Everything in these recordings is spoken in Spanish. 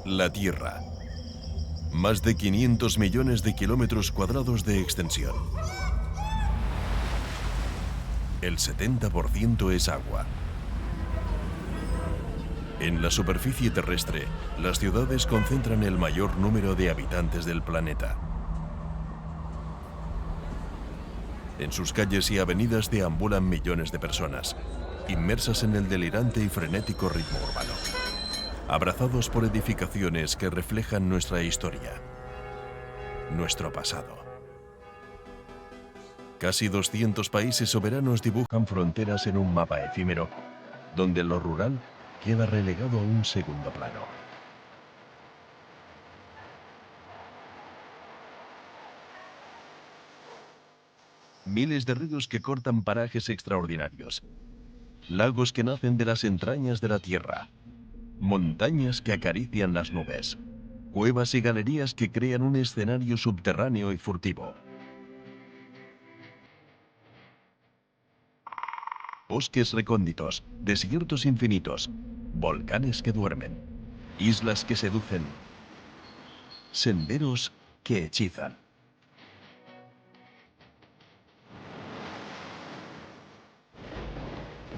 La Tierra. Más de 500 millones de kilómetros cuadrados de extensión. El 70% es agua. En la superficie terrestre, las ciudades concentran el mayor número de habitantes del planeta. En sus calles y avenidas deambulan millones de personas, inmersas en el delirante y frenético ritmo urbano, abrazados por edificaciones que reflejan nuestra historia, nuestro pasado. Casi 200 países soberanos dibujan fronteras en un mapa efímero, donde lo rural queda relegado a un segundo plano. Miles de ríos que cortan parajes extraordinarios, lagos que nacen de las entrañas de la tierra, montañas que acarician las nubes, cuevas y galerías que crean un escenario subterráneo y furtivo. Bosques recónditos, desiertos infinitos, volcanes que duermen, islas que seducen, senderos que hechizan.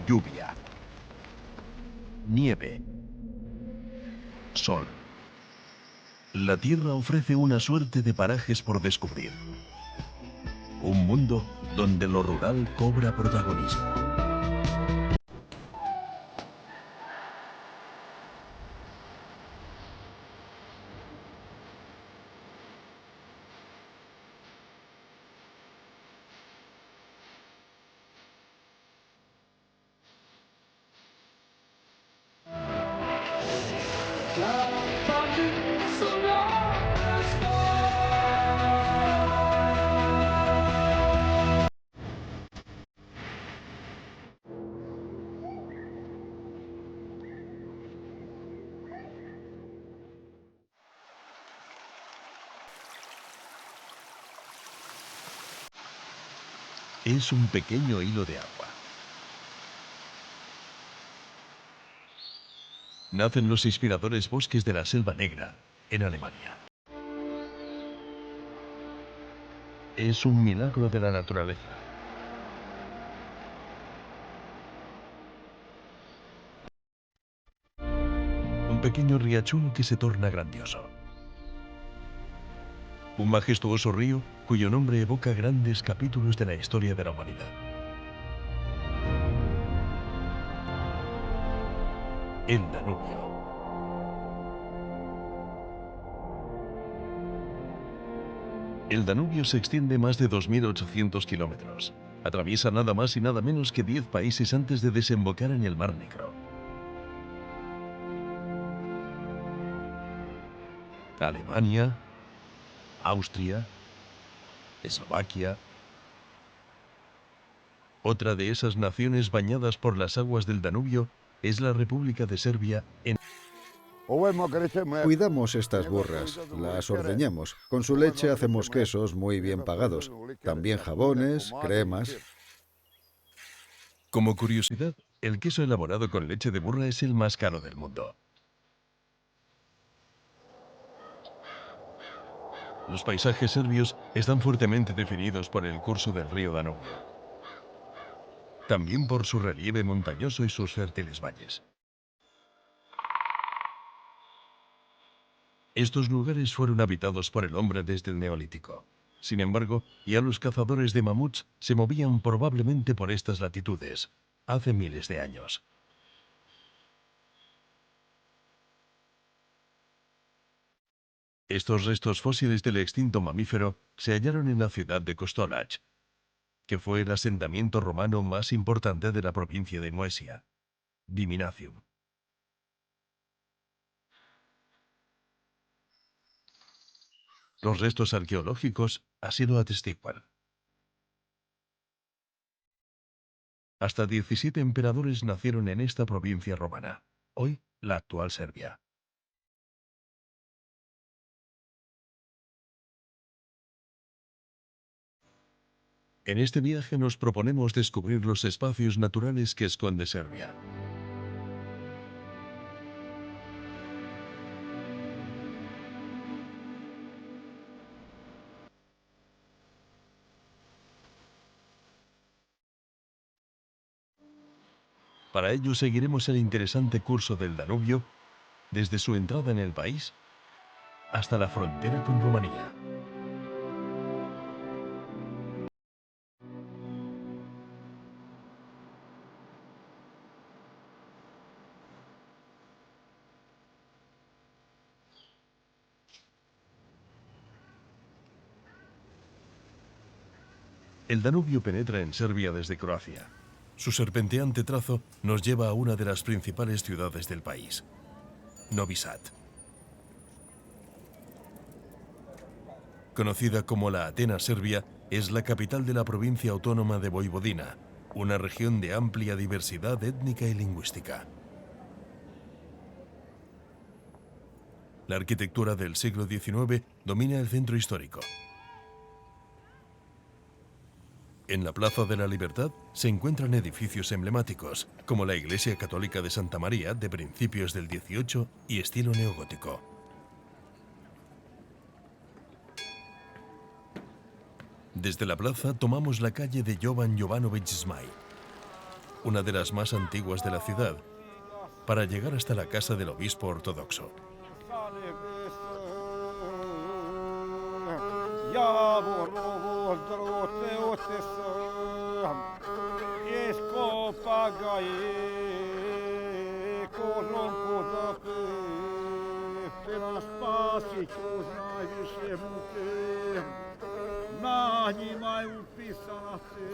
Lluvia, nieve, sol. La Tierra ofrece una suerte de parajes por descubrir. Un mundo donde lo rural cobra protagonismo. Es un pequeño hilo de agua. Nacen los inspiradores bosques de la Selva Negra, en Alemania. Es un milagro de la naturaleza. Un pequeño riachuelo que se torna grandioso. Un majestuoso río cuyo nombre evoca grandes capítulos de la historia de la humanidad. El Danubio. El Danubio se extiende más de 2.800 kilómetros. Atraviesa nada más y nada menos que 10 países antes de desembocar en el Mar Negro. Alemania, Austria, Eslovaquia. Otra de esas naciones bañadas por las aguas del Danubio es la República de Serbia en... Cuidamos estas burras, las ordeñamos. Con su leche hacemos quesos muy bien pagados. También jabones, cremas. Como curiosidad, el queso elaborado con leche de burra es el más caro del mundo. Los paisajes serbios están fuertemente definidos por el curso del río Danubio. También por su relieve montañoso y sus fértiles valles. Estos lugares fueron habitados por el hombre desde el Neolítico. Sin embargo, ya los cazadores de mamuts se movían probablemente por estas latitudes, hace miles de años. Estos restos fósiles del extinto mamífero se hallaron en la ciudad de Kostolac, que fue el asentamiento romano más importante de la provincia de Moesia, Viminacium. Los restos arqueológicos así lo atestiguan. Hasta 17 emperadores nacieron en esta provincia romana, hoy la actual Serbia. En este viaje nos proponemos descubrir los espacios naturales que esconde Serbia. Para ello seguiremos el interesante curso del Danubio desde su entrada en el país hasta la frontera con Rumanía. El Danubio penetra en Serbia desde Croacia. Su serpenteante trazo nos lleva a una de las principales ciudades del país, Novi Sad. Conocida como la Atenas serbia, es la capital de la provincia autónoma de Voivodina, una región de amplia diversidad étnica y lingüística. La arquitectura del siglo XIX domina el centro histórico. En la Plaza de la Libertad se encuentran edificios emblemáticos, como la Iglesia Católica de Santa María de principios del XVIII y estilo neogótico. Desde la plaza tomamos la calle de Jovan Jovanović Zmaj, una de las más antiguas de la ciudad, para llegar hasta la casa del obispo ortodoxo.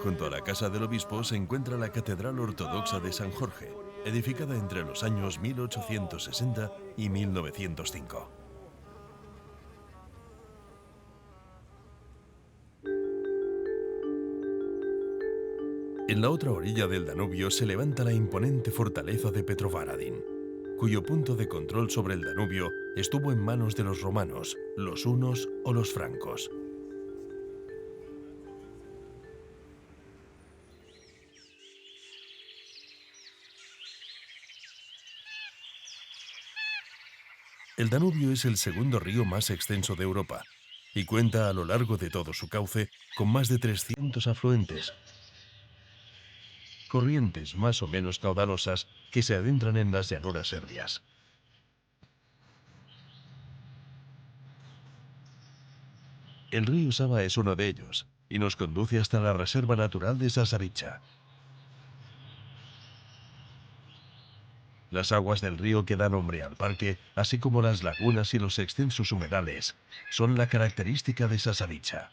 Junto a la casa del obispo se encuentra la Catedral Ortodoxa de San Jorge, edificada entre los años 1860 y 1905. En la otra orilla del Danubio se levanta la imponente fortaleza de Petrovaradin, cuyo punto de control sobre el Danubio estuvo en manos de los romanos, los hunos o los francos. El Danubio es el segundo río más extenso de Europa y cuenta a lo largo de todo su cauce con más de 300 afluentes, corrientes más o menos caudalosas que se adentran en las llanuras serbias. El río Sava es uno de ellos y nos conduce hasta la Reserva Natural de Sasavica. Las aguas del río que dan nombre al parque, así como las lagunas y los extensos humedales, son la característica de Sasavica.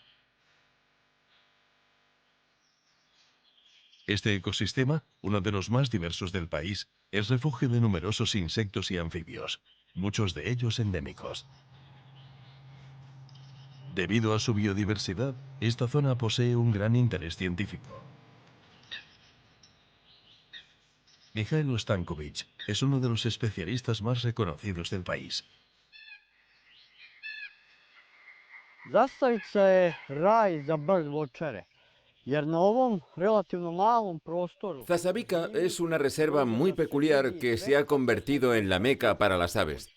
Este ecosistema, uno de los más diversos del país, es refugio de numerosos insectos y anfibios, muchos de ellos endémicos. Debido a su biodiversidad, esta zona posee un gran interés científico. Mihailo Stanković es uno de los especialistas más reconocidos del país. Zastavica je raj za brd voćare, jer na ovom relativno malom prostoru... Zasavica es una reserva muy peculiar que se ha convertido en la meca para las aves.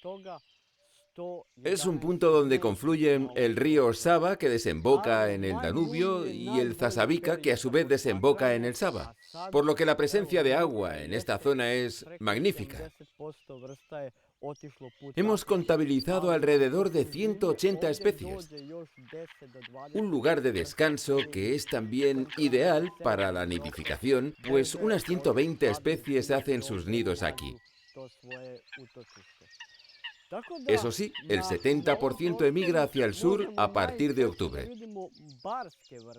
Es un punto donde confluyen el río Sava, que desemboca en el Danubio, y el Zasavica, que a su vez desemboca en el Sava, por lo que la presencia de agua en esta zona es magnífica. Hemos contabilizado alrededor de 180 especies, un lugar de descanso que es también ideal para la nidificación, pues unas 120 especies hacen sus nidos aquí. Eso sí, el 70% emigra hacia el sur a partir de octubre.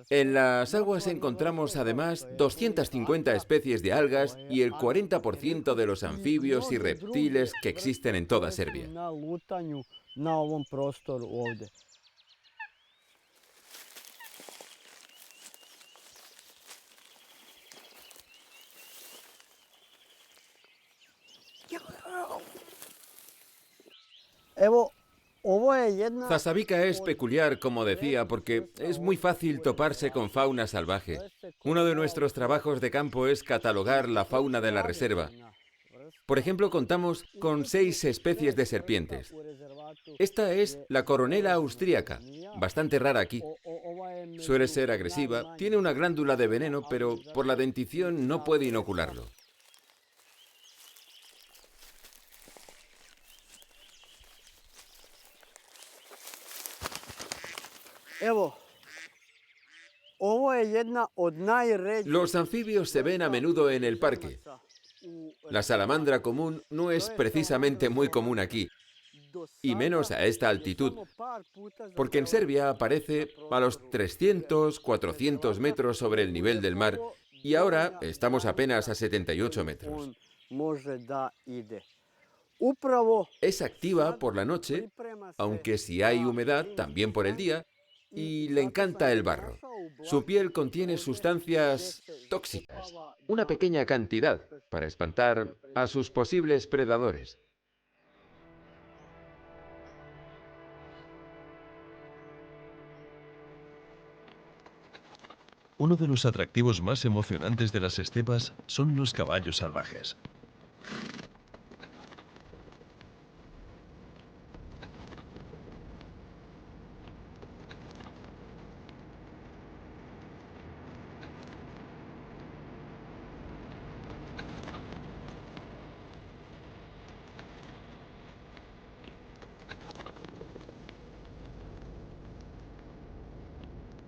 En las aguas encontramos además 250 especies de algas y el 40% de los anfibios y reptiles que existen en toda Serbia. Zasavica es peculiar, como decía, porque es muy fácil toparse con fauna salvaje. Uno de nuestros trabajos de campo es catalogar la fauna de la reserva. Por ejemplo, contamos con 6 especies de serpientes. Esta es la coronela austríaca, bastante rara aquí. Suele ser agresiva, tiene una glándula de veneno, pero por la dentición no puede inocularlo. Los anfibios se ven a menudo en el parque. La salamandra común no es precisamente muy común aquí, y menos a esta altitud, porque en Serbia aparece a los 300, 400 metros sobre el nivel del mar, y ahora estamos apenas a 78 metros. Es activa por la noche, aunque si hay humedad, también por el día, y le encanta el barro. Su piel contiene sustancias tóxicas, una pequeña cantidad, para espantar a sus posibles predadores. Uno de los atractivos más emocionantes de las estepas son los caballos salvajes.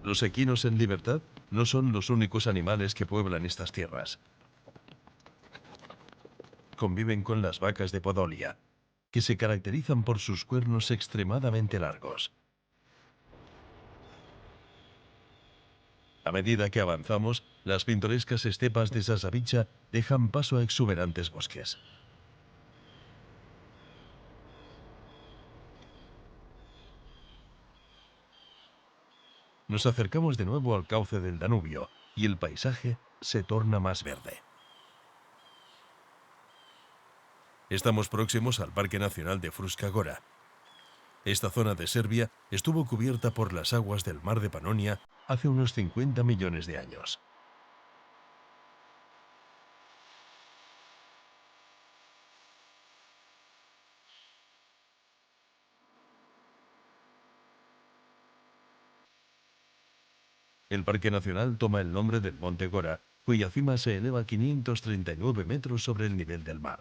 Los equinos en libertad no son los únicos animales que pueblan estas tierras. Conviven con las vacas de Podolia, que se caracterizan por sus cuernos extremadamente largos. A medida que avanzamos, las pintorescas estepas de Sasavica dejan paso a exuberantes bosques. Nos acercamos de nuevo al cauce del Danubio y el paisaje se torna más verde. Estamos próximos al Parque Nacional de Fruška Gora. Esta zona de Serbia estuvo cubierta por las aguas del mar de Panonia hace unos 50 millones de años. El Parque Nacional toma el nombre del Monte Gora, cuya cima se eleva a 539 metros sobre el nivel del mar.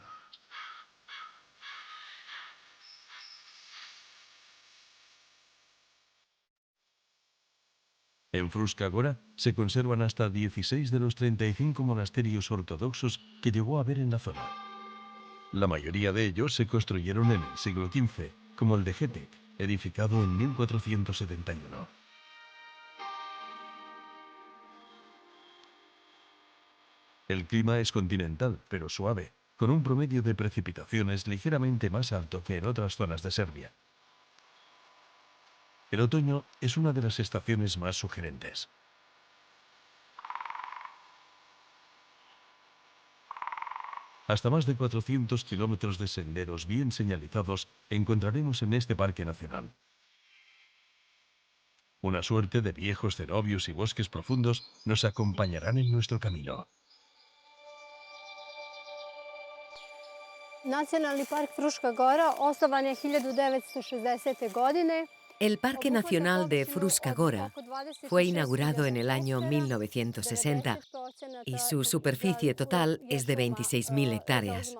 En Fruška Gora se conservan hasta 16 de los 35 monasterios ortodoxos que llegó a haber en la zona. La mayoría de ellos se construyeron en el siglo XV, como el de Hetek, edificado en 1471. El clima es continental, pero suave, con un promedio de precipitaciones ligeramente más alto que en otras zonas de Serbia. El otoño es una de las estaciones más sugerentes. Hasta más de 400 kilómetros de senderos bien señalizados encontraremos en este parque nacional. Una suerte de viejos cenobios y bosques profundos nos acompañarán en nuestro camino. Nacionalni park Fruška Gora osnovan je 1960. godine. El Parque Nacional de Fruška Gora fue inaugurado en el año 1960 y su superficie total es de 26.000 hectáreas.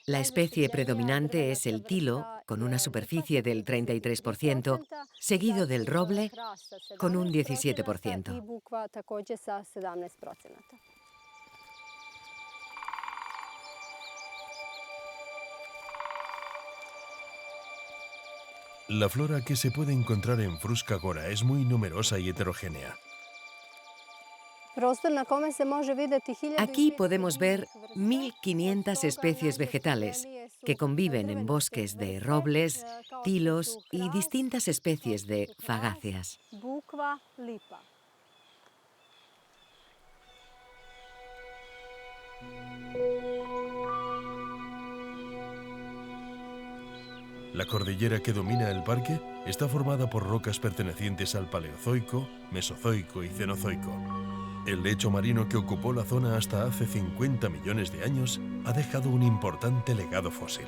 La especie predominante es el tilo, con una superficie del 33%, seguido del roble, con un 17%. La flora que se puede encontrar en Fruška Gora es muy numerosa y heterogénea. Aquí podemos ver 1.500 especies vegetales que conviven en bosques de robles, tilos y distintas especies de fagáceas. La cordillera que domina el parque está formada por rocas pertenecientes al Paleozoico, Mesozoico y Cenozoico. El lecho marino que ocupó la zona hasta hace 50 millones de años ha dejado un importante legado fósil.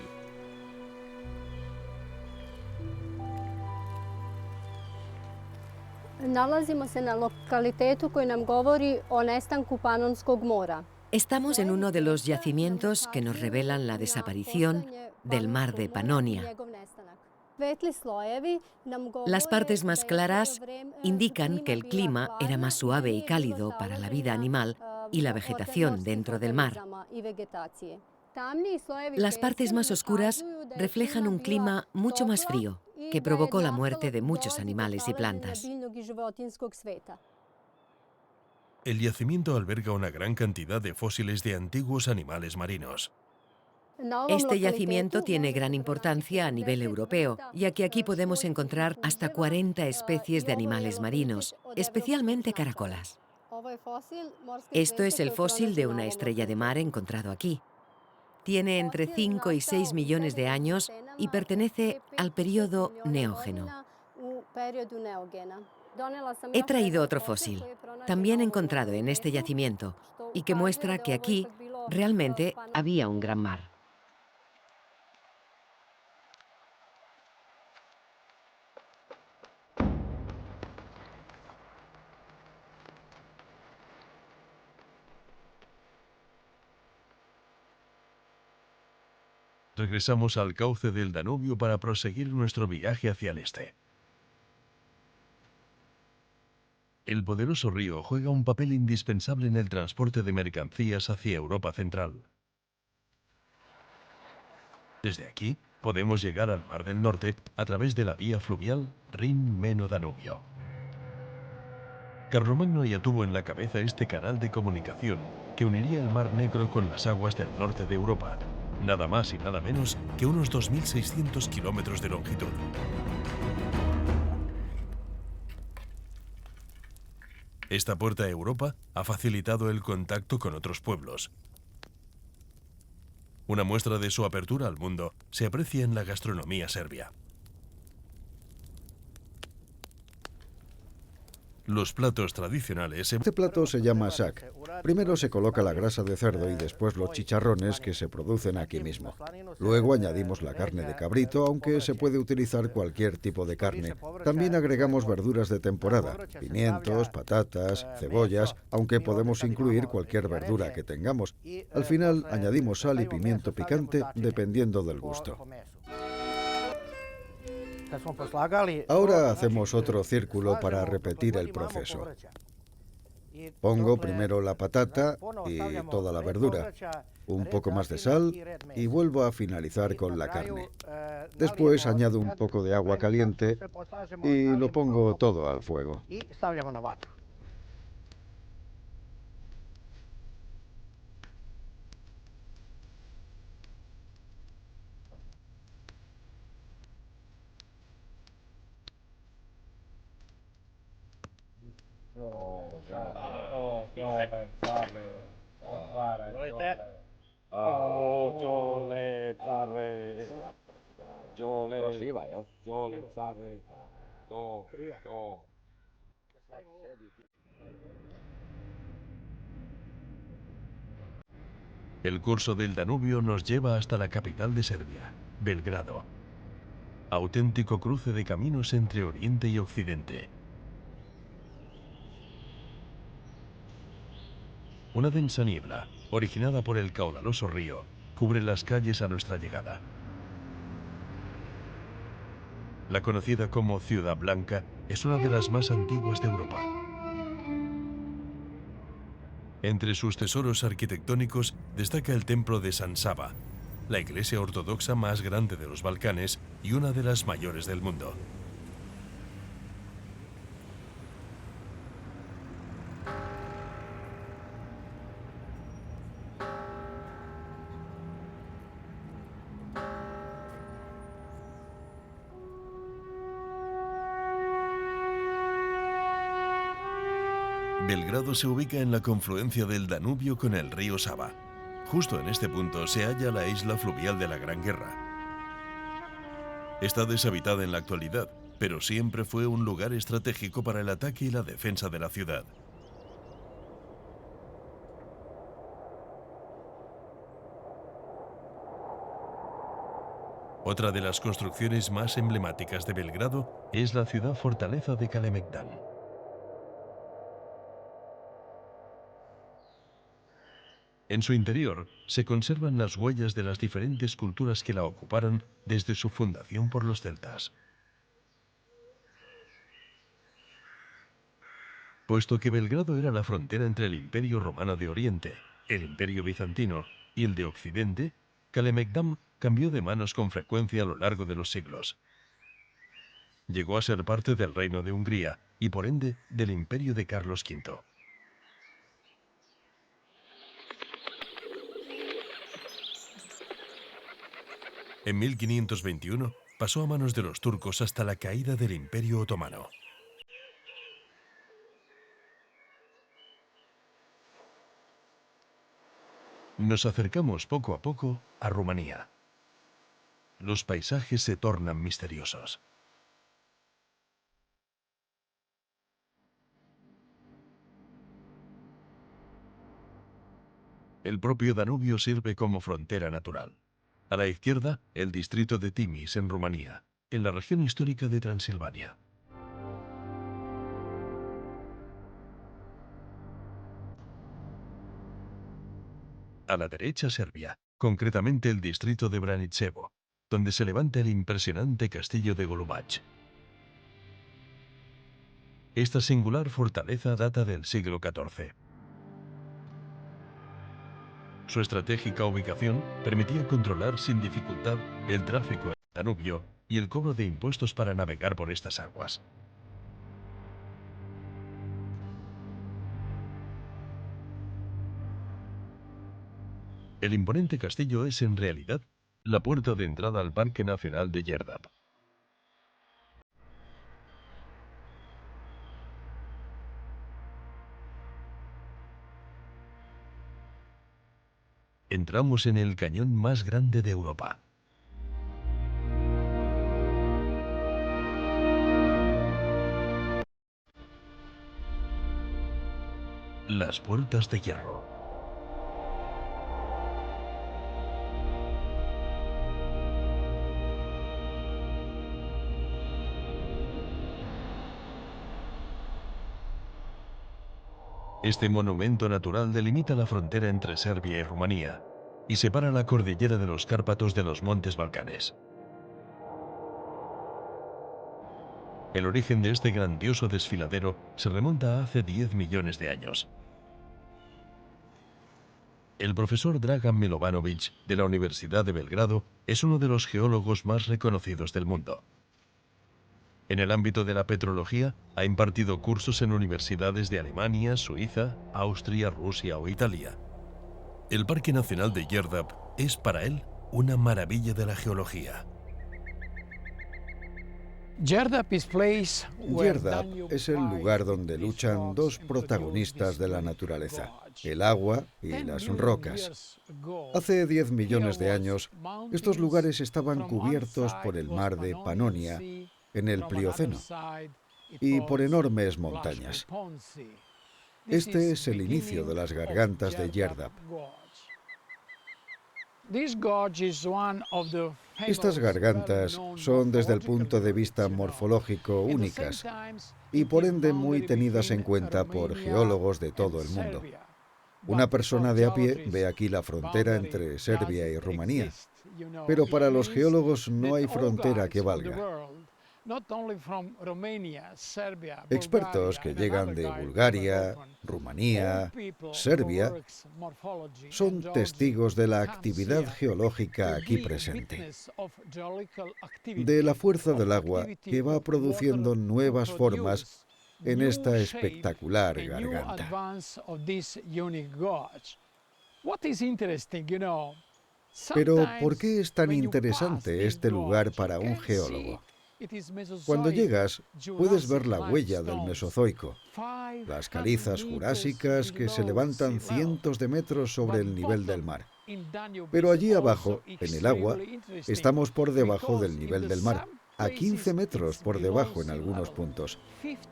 Nalazimo se na lokalitetu koji nam govori o nestanku Panonskog mora. Estamos en uno de los yacimientos que nos revelan la desaparición del mar de Panonia. Las partes más claras indican que el clima era más suave y cálido para la vida animal y la vegetación dentro del mar. Las partes más oscuras reflejan un clima mucho más frío, que provocó la muerte de muchos animales y plantas. El yacimiento alberga una gran cantidad de fósiles de antiguos animales marinos. Este yacimiento tiene gran importancia a nivel europeo, ya que aquí podemos encontrar hasta 40 especies de animales marinos, especialmente caracolas. Esto es el fósil de una estrella de mar encontrado aquí. Tiene entre 5 y 6 millones de años y pertenece al período Neógeno. He traído otro fósil, también encontrado en este yacimiento, y que muestra que aquí realmente había un gran mar. Regresamos al cauce del Danubio para proseguir nuestro viaje hacia el este. El poderoso río juega un papel indispensable en el transporte de mercancías hacia Europa Central. Desde aquí, podemos llegar al Mar del Norte a través de la vía fluvial Rin-Meno-Danubio. Carlomagno ya tuvo en la cabeza este canal de comunicación que uniría el Mar Negro con las aguas del norte de Europa, nada más y nada menos que unos 2.600 kilómetros de longitud. Esta puerta a Europa ha facilitado el contacto con otros pueblos. Una muestra de su apertura al mundo se aprecia en la gastronomía serbia. Los platos tradicionales... Este plato se llama sak. Primero se coloca la grasa de cerdo y después los chicharrones que se producen aquí mismo. Luego añadimos la carne de cabrito, aunque se puede utilizar cualquier tipo de carne. También agregamos verduras de temporada, pimientos, patatas, cebollas, aunque podemos incluir cualquier verdura que tengamos. Al final añadimos sal y pimiento picante dependiendo del gusto. Ahora hacemos otro círculo para repetir el proceso. Pongo primero la patata y toda la verdura, un poco más de sal y vuelvo a finalizar con la carne. Después añado un poco de agua caliente y lo pongo todo al fuego. El curso del Danubio nos lleva hasta la capital de Serbia, Belgrado. Auténtico cruce de caminos entre Oriente y Occidente. Una densa niebla, originada por el caudaloso río, cubre las calles a nuestra llegada. La conocida como Ciudad Blanca es una de las más antiguas de Europa. Entre sus tesoros arquitectónicos destaca el templo de San Sava, la iglesia ortodoxa más grande de los Balcanes y una de las mayores del mundo. Belgrado se ubica en la confluencia del Danubio con el río Sava. Justo en este punto se halla la isla fluvial de la Gran Guerra. Está deshabitada en la actualidad, pero siempre fue un lugar estratégico para el ataque y la defensa de la ciudad. Otra de las construcciones más emblemáticas de Belgrado es la ciudad fortaleza de Kalemegdan. 。 . 。 。 . 。 . 。 . 。 . 。 . 。 . 。 . 。 . 。 . 。 . 。 . 。 . 。 . 。 . 。 . 。 . 。 . 。 . 。 . 。 . 。 . 。 . 。 . . . 。 . 。 . En su interior se conservan las huellas de las diferentes culturas que la ocuparon desde su fundación por los celtas. Puesto que Belgrado era la frontera entre el Imperio Romano de Oriente, el Imperio Bizantino y el de Occidente, Kalemegdan cambió de manos con frecuencia a lo largo de los siglos. Llegó a ser parte del Reino de Hungría y por ende del Imperio de Carlos V. En 1521 pasó a manos de los turcos hasta la caída del Imperio Otomano. Nos acercamos poco a poco a Rumanía. Los paisajes se tornan misteriosos. El propio Danubio sirve como frontera natural. A la izquierda, el distrito de Timis, en Rumanía, en la región histórica de Transilvania. A la derecha, Serbia, concretamente el distrito de Braničevo, donde se levanta el impresionante castillo de Golubac. Esta singular fortaleza data del siglo XIV. Su estratégica ubicación permitía controlar sin dificultad el tráfico del Danubio y el cobro de impuestos para navegar por estas aguas. El imponente castillo es en realidad la puerta de entrada al Parque Nacional de Đerdap. Entramos en el cañón más grande de Europa. Las puertas de hierro. Este monumento natural delimita la frontera entre Serbia y Rumanía y separa la cordillera de los Cárpatos de los Montes Balcanes. El origen de este grandioso desfiladero se remonta a hace 10 millones de años. El profesor Dragan Milovanović de la Universidad de Belgrado es uno de los geólogos más reconocidos del mundo. En el ámbito de la petrología, ha impartido cursos en universidades de Alemania, Suiza, Austria, Rusia o Italia. El Parque Nacional de Đerdap es para él una maravilla de la geología. Đerdap es el lugar donde luchan dos protagonistas de la naturaleza, el agua y las rocas. Hace 10 millones de años, estos lugares estaban cubiertos por el mar de Panonia, en el Plioceno, y por enormes montañas. Este es el inicio de las gargantas de Đerdap. Estas gargantas son desde el punto de vista morfológico únicas y por ende muy tenidas en cuenta por geólogos de todo el mundo. Una persona de a pie ve aquí la frontera entre Serbia y Rumanía, pero para los geólogos no hay frontera que valga. Expertos que llegan de Bulgaria, Rumanía, Serbia, son testigos de la actividad geológica aquí presente, de la fuerza del agua que va produciendo nuevas formas en esta espectacular garganta. Pero, ¿por qué es tan interesante este lugar para un geólogo? Cuando llegas, puedes ver la huella del Mesozoico, las calizas jurásicas que se levantan cientos de metros sobre el nivel del mar. Pero allí abajo, en el agua, estamos por debajo del nivel del mar, a 15 metros por debajo en algunos puntos.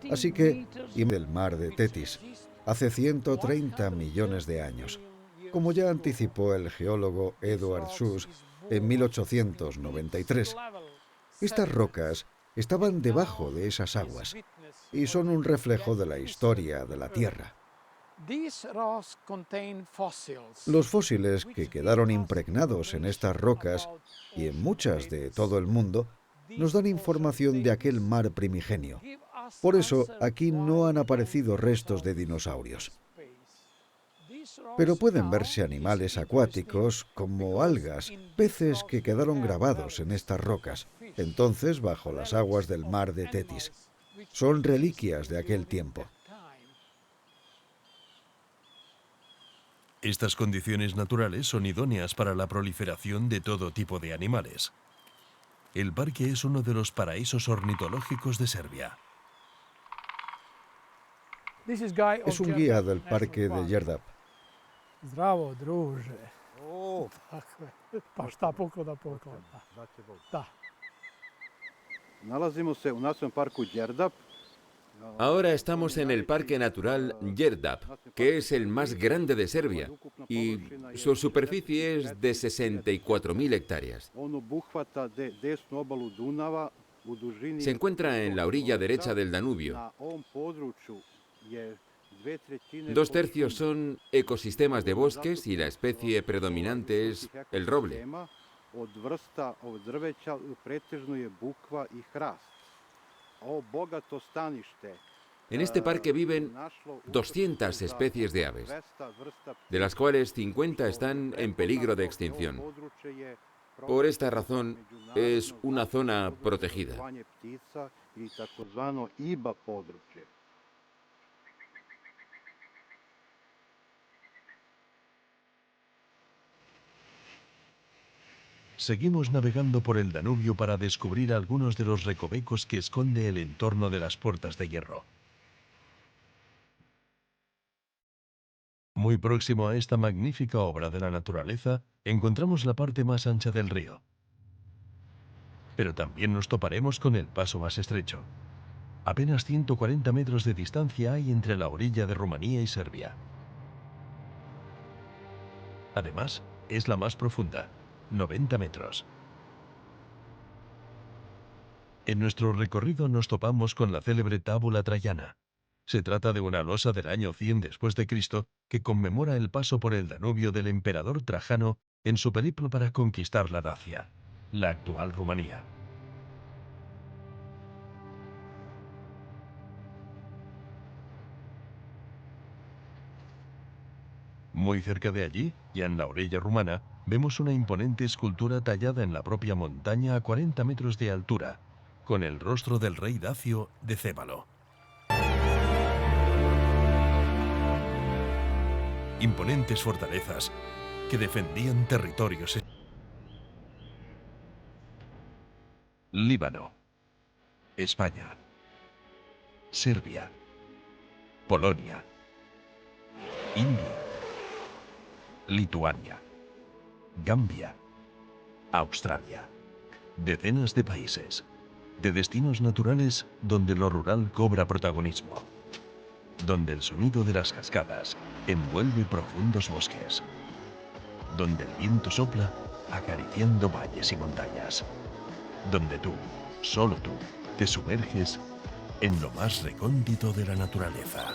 Así que, y del mar de Tetis, hace 130 millones de años, como ya anticipó el geólogo Eduard Suess en 1893. Estas rocas estaban debajo de esas aguas y son un reflejo de la historia de la Tierra. Los fósiles que quedaron impregnados en estas rocas y en muchas de todo el mundo nos dan información de aquel mar primigenio. Por eso aquí no han aparecido restos de dinosaurios. Pero pueden verse animales acuáticos como algas, peces que quedaron grabados en estas rocas, entonces bajo las aguas del mar de Tetis. Son reliquias de aquel tiempo. Estas condiciones naturales son idóneas para la proliferación de todo tipo de animales. El parque es uno de los paraísos ornitológicos de Serbia. Es un guía del parque de Đerdap. Zdravo, druže. Pa šta poko da poklada. Da. Nalazimo se u Nacionalnom parku Đerdap. Ahora estamos en el Parque Natural Đerdap, que es el más grande de Serbia, y su superficie es de 64.000 hectáreas. On obuhvata desnu obalu Dunava u dužini... Se encuentra en la orilla derecha del Danubio. Na ovom području je 2/3... 2/3 son ecosistemas de bosques y la especie predominante es el roble. Od vrsta drveća pretežno je bukva i hrast. Ovo bogato stanište En este parque viven 200 especies de aves, de las cuales 50 están en peligro de extinción. Por esta razón, es una zona protegida. Seguimos navegando por el Danubio para descubrir algunos de los recovecos que esconde el entorno de las Puertas de Hierro. Muy próximo a esta magnífica obra de la naturaleza, encontramos la parte más ancha del río. Pero también nos toparemos con el paso más estrecho. Apenas 140 metros de distancia hay entre la orilla de Rumanía y Serbia. Además, es la más profunda, 90 metros. En nuestro recorrido nos topamos con la célebre Tábula Traiana. Se trata de una losa del año 100 después de Cristo que conmemora el paso por el Danubio del emperador Trajano en su periplo para conquistar la Dacia, la actual Rumanía. Muy cerca de allí, y en la orilla rumana, vemos una imponente escultura tallada en la propia montaña a 40 metros de altura, con el rostro del rey dacio Decébalo. Imponentes fortalezas que defendían territorios. Líbano, España, Serbia, Polonia, India, Lituania, Gambia, Australia. Decenas de países, de destinos naturales donde lo rural cobra protagonismo, donde el sonido de las cascadas envuelve profundos bosques, donde el viento sopla acariciando valles y montañas, donde tú, solo tú, te sumerges en lo más recóndito de la naturaleza.